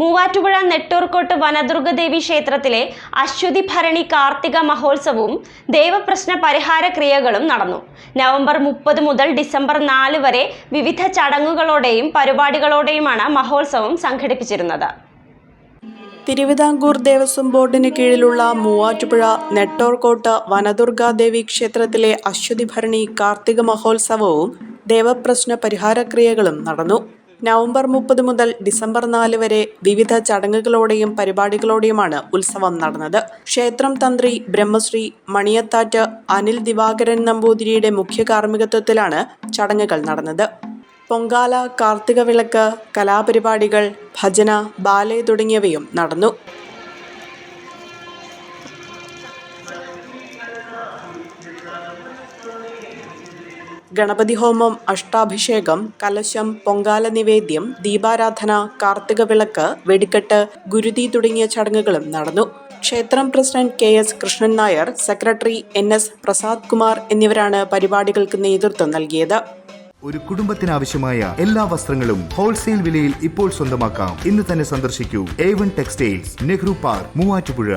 മൂവാറ്റുപുഴ നെട്ടൂർക്കോട്ട് വനദുർഗദേവി ക്ഷേത്രത്തിലെ അശ്വതി ഭരണി കാർത്തിക മഹോത്സവവും ദേവപ്രശ്ന പരിഹാര ക്രിയകളും നടന്നു. നവംബർ 30 മുതൽ ഡിസംബർ 4 വരെ വിവിധ ചടങ്ങുകളോടെയും പരിപാടികളോടെയുമാണ് മഹോത്സവം സംഘടിപ്പിച്ചിരുന്നത്. തിരുവിതാംകൂർ ദേവസ്വം ബോർഡിന് കീഴിലുള്ള മൂവാറ്റുപുഴ നെട്ടോർക്കോട്ട് വനദുർഗാദേവി ക്ഷേത്രത്തിലെ അശ്വതി ഭരണി കാർത്തിക മഹോത്സവവും ദേവപ്രശ്ന പരിഹാരക്രിയകളും നടന്നു. നവംബർ 30 മുതൽ ഡിസംബർ 4 വരെ വിവിധ ചടങ്ങുകളോടെയും പരിപാടികളോടെയുമാണ് ഉത്സവം നടന്നത്. ക്ഷേത്രം തന്ത്രി ബ്രഹ്മശ്രീ മണിയത്താറ്റ് അനിൽ ദിവാകരൻ നമ്പൂതിരിയുടെ മുഖ്യ കാർമ്മികത്വത്തിലാണ് ചടങ്ങുകൾ നടന്നത്. പൊങ്കാല, കാർത്തിക വിളക്ക്, കലാപരിപാടികൾ, ഭജന, ബാലെ തുടങ്ങിയവയും നടന്നു. ഗണപതി ഹോമം, അഷ്ടാഭിഷേകം, കലശം, പൊങ്കാല നിവേദ്യം, ദീപാരാധന, കാർത്തിക വിളക്ക്, വെടിക്കെട്ട്, ഗുരുതി തുടങ്ങിയ ചടങ്ങുകളും നടന്നു. ക്ഷേത്രം president KS Krishnan Nair, secretary NS Prasad Kumar എന്നിവരാണ് പരിപാടികൾക്ക് നേതൃത്വം നൽകിയത്. ഒരു കുടുംബത്തിനാവശ്യമായ എല്ലാ വസ്ത്രങ്ങളും ഹോൾസെയിൽ വിലയിൽ ഇപ്പോൾ സ്വന്തമാക്കാം. ഇന്ന് തന്നെ സന്ദർശിക്കൂ A1 textiles, Nehru park, Muvattupuzha.